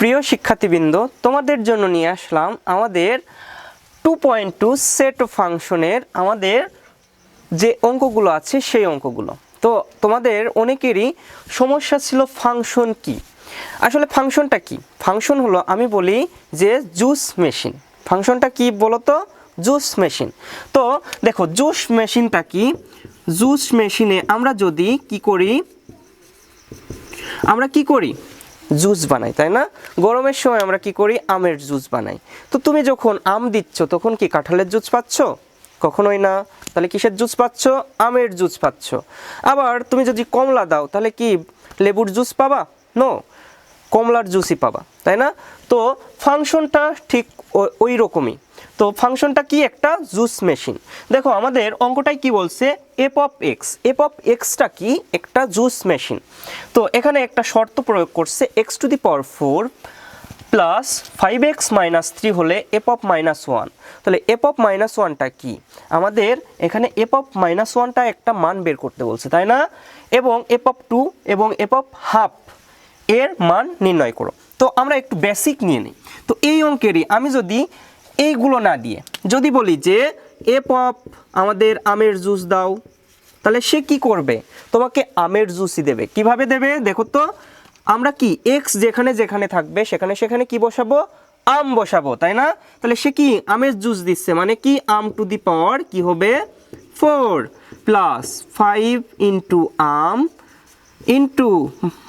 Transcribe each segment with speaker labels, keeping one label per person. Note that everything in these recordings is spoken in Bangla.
Speaker 1: প্রিয় শিক্ষার্থীবৃন্দ, তোমাদের জন্য নিয়ে আসলাম আমাদের 2.2 সেট ফাংশনের আমাদের যে অঙ্কগুলো আছে সেই অঙ্কগুলো। তো তোমাদের অনেকেরই সমস্যা ছিল ফাংশন কি। আসলে ফাংশনটা কি? ফাংশন হলো, আমি বলি যে জুস মেশিন। ফাংশনটা কি বলো তো? Juice machine. তো দেখো, জুস মেশিনটা কি? জুস মেশিনে আমরা যদি কি করি, আমরা কি করি, জুস বানাই, তাই না? গরমের সময় আমরা কি করি, আমের জুস বানাই। তো তুমি যখন আম দিচ্ছ তখন কি কাঁঠালের জুস পাচ্ছ? কখনোই না। তাহলে কিসের জুস পাচ্ছ? আমের জুস পাচ্ছ। আবার তুমি যদি কমলা দাও তাহলে কি লেবুর জুস পাবা? নো, কমলার জুসই পাবা, তাই না? তো ফাংশনটা ঠিক ওই রকমই। তো ফাংশনটা কি? একটা জুস মেশিন। দেখো আমাদের অঙ্কটাই কি বলছে, F of x. F of extra কি? একটা জুস মেশিন। তো এখানে একটা শর্ত প্রয়োগ করছে, x to the power 4 plus 5x minus 3 হলে এফ অফ মাইনাস 1। তাহলে এফ অফ মাইনাস 1টা কি? আমাদের এখানে এফ অফ মাইনাস 1টা একটা মান বের করতে বলছে, তাই না? এবং এফ অফ 2 এবং এফ অফ হাফ এর মান নির্ণয় করো। তো আমরা একটু বেসিক নিয়ে নিই। তো এই অঙ্কেরই আমি যদি এইগুলো না দিয়ে যদি বলি যে এফ অফ আমাদের আমের জুস দাও, তাহলে সে কি করবে? তোমাকে আমের জুসই দেবে। কিভাবে দেবে দেখো তো? আমরা কি এক্স যেখানে যেখানে থাকবে সেখানে সেখানে কি বসাবো? আম বসাবো, তাই না? তাহলে সে কি আমের জুস দিচ্ছে, মানে কি আম টু দি পাওয়ার কি হবে 4 প্লাস 5 ইন্টু আম ইন্টু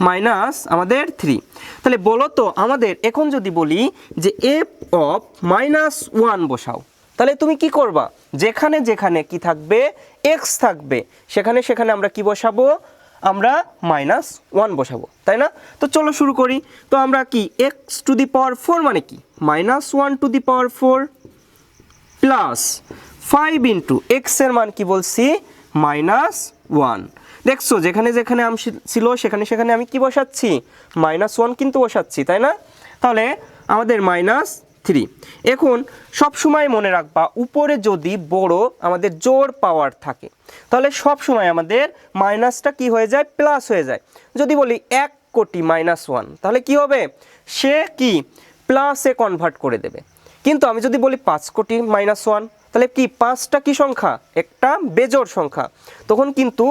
Speaker 1: মাইনাস আমাদের 3। তাহলে বলো তো আমাদের এখন যদি বলি যে এফ অফ মাইনাস 1 বসাও, তাহলে তুমি কি করবা? যেখানে যেখানে কি থাকবে, এক্স থাকবে, সেখানে সেখানে আমরা কি বসাবো? আমরা মাইনাস 1 বসাবো, তাই না? তো চলো শুরু করি। তো আমরা কি এক্স টু দি পাওয়ার 4 মানে কি minus 1 to the power 4 plus 5 into x এর মান কি বলছি? মাইনাস 1। দেখছো যেখানে যেখানে আম ছিল সেখানে সেখানে আমি কি বসাচ্ছি? মাইনাস 1 কিন্তু বসাচ্ছি, তাই না? তাহলে আমাদের মাইনাস 3। এখন সব সময় মনে রাখবা, উপরে যদি বড় আমাদের জোর পাওয়ার থাকে তাহলে সব সময় আমাদের মাইনাসটা কি হয়ে যায়? প্লাস হয়ে যায়। যদি বলি 1 কোটি মাইনাস 1, তাহলে কি হবে? সে কি প্লাসে কনভার্ট করে দেবে। কিন্তু আমি যদি বলি 5 কোটি মাইনাস 1, তাহলে কি 5টা কি সংখ্যা? একটা বেজোড় সংখ্যা। তখন কিন্তু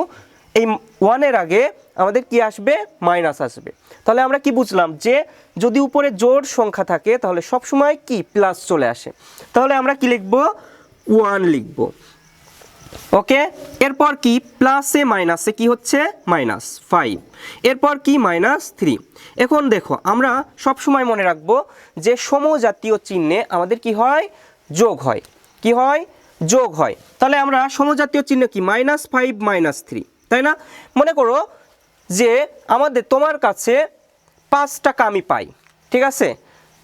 Speaker 1: এই 1-এর আগে আমাদের কি আসবে? মাইনাস আসবে। তাহলে আমরা কি বুঝলাম? যে যদি উপরে জোড় সংখ্যা থাকে তাহলে সব সময় কি প্লাস চলে আসে। তাহলে আমরা কি লিখব? 1 লিখব। ওকে, এরপর কি প্লাসে মাইনাসে কি হচ্ছে? মাইনাস 5। এরপর কি মাইনাস 3। এখন দেখো আমরা সব সময় মনে রাখবো যে সমজাতীয় চিহ্নে আমাদের কি হয়? যোগ হয়। কি হয়? যোগ হয়। তাহলে আমরা সমজাতীয় চিহ্ন কি? মাইনাস 5 মাইনাস 3, তাই না? মনে করো যে আমাদের তোমার কাছে 5 টাকা আমি পাই, ঠিক আছে?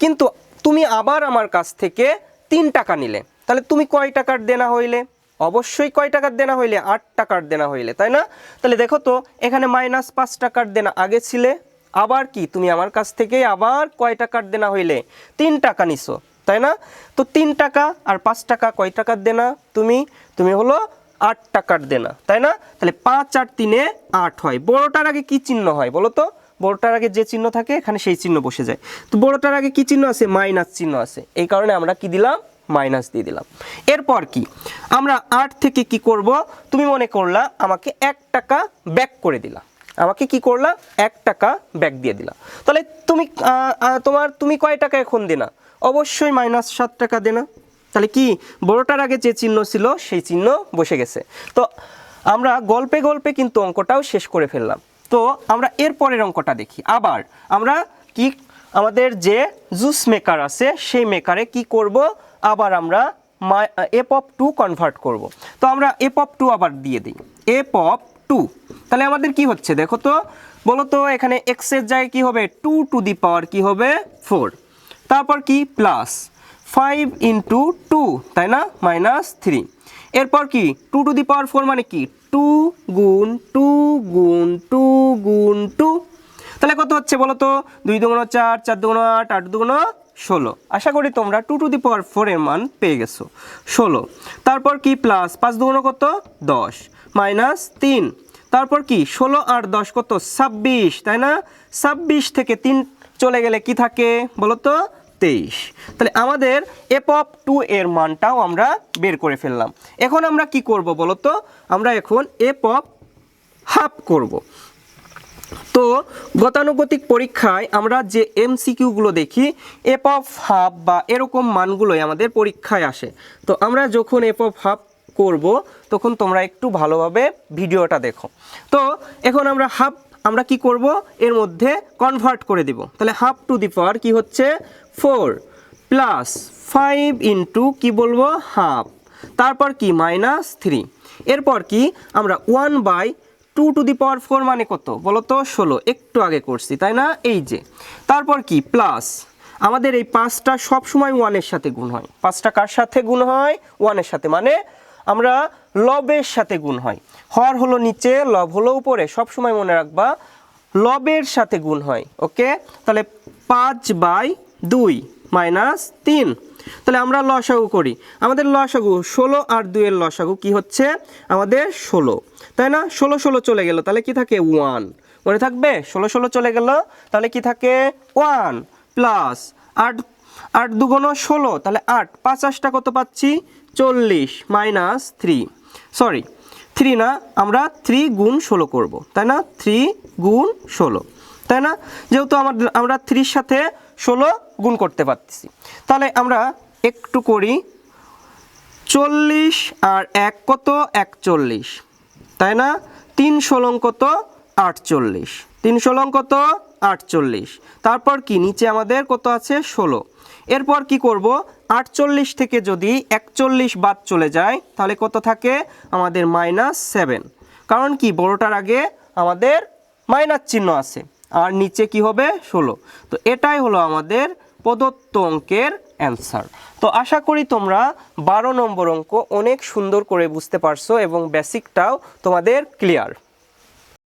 Speaker 1: কিন্তু তুমি আবার আমার কাছ থেকে 3 টাকা নিলে, তাহলে তুমি কয় টাকার দেনা হইলে? অবশ্যই কয় টাকার দেনা হইলে? 8 টাকার দেনা হইলে, তাই না? তাহলে দেখো তো এখানে মাইনাস 5 টাকার দেনা আগে ছিলে, আবার কি তুমি আমার কাছ থেকে আবার কয় টাকার দেনা হইলে? 3 টাকা নিছো, তাই না? তো 3 টাকা আর 5 টাকা কয় টাকার দেনা? তুমি হলো 8 টাকার দেনা, তাই না? তাহলে 5 আর 3 8 হয়। বড়টার আগে কি চিহ্ন হয় বলো তো? বড়টার আগে যে চিহ্ন থাকে এখানে সেই চিহ্ন বসে যায়। তো বড়টার আগে কি চিহ্ন আছে? মাইনাস চিহ্ন আছে। এই কারণে আমরা কি দিলাম? মাইনাস দিয়ে দিলাম। এরপর কি আমরা 8 থেকে কি করব? তুমি মনে করলা আমাকে 1 টাকা ব্যাক করে দিলা, আমাকে কি করলা? 1 টাকা ব্যাক দিয়ে দিলা। তাহলে তুমি কয় টাকা এখন দেনা? অবশ্যই মাইনাস 7 টাকা দেনা। তাহলে কি বড়টার আগে যে চিহ্ন ছিল সেই চিহ্ন বসে গেছে। তো আমরা গল্পে গল্পে কিন্তু অঙ্কটাও শেষ করে ফেললাম। তো আমরা এর পরের অঙ্কটা দেখি। আবার আমরা কি আমাদের যে জুস মেকার আছে সেই মেকারে কি করব? আবার আমরা এফ অফ 2 কনভার্ট করব। তো আমরা এফ অফ 2 আবার দিয়ে দিই, এফ অফ 2। তাহলে আমাদের কি হচ্ছে দেখো তো? বলো তো এখানে এক্স এর জায়গায় কি হবে? 2 টু দি পাওয়ার কি হবে? 4। তারপর কি প্লাস 5 ইন্টু 2, তাই না? মাইনাস 3। এরপর কি 2 টু দি পাওয়ার 4 মানে কি 2 গুণ 2 গুণ 2 গুণ 2। তাহলে কত হচ্ছে বলো তো? 2 দুগুণ 4, 4 দুগুণ 8, 8 দুগুণ 16। আশা করি তোমরা 2 টু দি পাওয়ার 4 এর মান পেয়ে গেছো, 16। তারপর কি প্লাস 5 দুগুণ কত? 10 মাইনাস 3। তারপর কি 16 আর 10 কত? 26, তাই না? 26 থেকে 3 চলে গেলে কি থাকে বলো তো 23। তাহলে আমাদের এফ অফ 2 এর মানটাও আমরা বের করে ফেললাম। এখন আমরা কি করব বলো তো, আমরা এখন এফ অফ হাফ করব। তো গতানুগতিক পরীক্ষায় আমরা যে এমসিকিউগুলো দেখি এফ অফ হাফ বা এরকম মানগুলোই আমাদের পরীক্ষায় আসে। তো আমরা যখন এফ অফ হাফ করব তখন তোমরা একটু ভালোভাবে ভিডিওটা দেখো। তো এখন আমরা কি করব, এর মধ্যে কনভার্ট করে দিব। তাহলে হাফ টু দি পাওয়ার কি হচ্ছে 4 প্লাস 5 ইন্টু কি বলবো হাফ, তারপর কি -3, এরপর কি আমরা 1/2 টু দি পাওয়ার 4 মানে কত বলো তো 16, একটু আগে করছি তাই না, এই যে। তারপর কি প্লাস আমাদের এই 5টা সবসময় 1-এর সাথে গুণ হয়। 5টা কার সাথে গুণ হয় 1-এর সাথে, মানে আমরা লবের সাথে গুণ হয়। হর হলো নিচে, লব হলো উপরে, সবসময় মনে রাখবা লবের সাথে গুণ হয়। ওকে, তাহলে 5/2 -3। তাহলে আমরা লসাগু করি, আমাদের লসাগু 16 আর 2 এর লসাগু কি হচ্ছে আমাদের 16, তাই না। 16 চলে গেল, তাহলে কি থাকে 1, মনে থাকবে 16 চলে গেল, তাহলে কি থাকে 1 প্লাস 8 2 16, তাহলে 8 5 কত পাচ্ছি 40 -3, সরি 3 না, আমরা 3 গুণ 16 করব, তাই না, 3 গুণ 16, তাই না, যেহেতু আমরা 3 সাথে 16 গুণ করতে পারতেছি। তাহলে আমরা একটু করি, 40 আর 1 কত 41, তাই না, 3 16 কত 48, 3 16 কত 48, তারপর কি নিচে আমাদের কত আছে 16। এরপর কি করব, 48 থেকে যদি 41 বাদ চলে যায় তাহলে কত থাকে আমাদের -7, কারণ কি বড়টার আগে আমাদের মাইনাস চিহ্ন আছে আর নিচে কি হবে 16। তো এটাই হলো আমাদের প্রদত্ত অঙ্কের অ্যান্সার। তো আশা করি তোমরা 12 নম্বর অঙ্ক অনেক সুন্দর করে বুঝতে পারছো এবং বেসিকটাও তোমাদের ক্লিয়ার।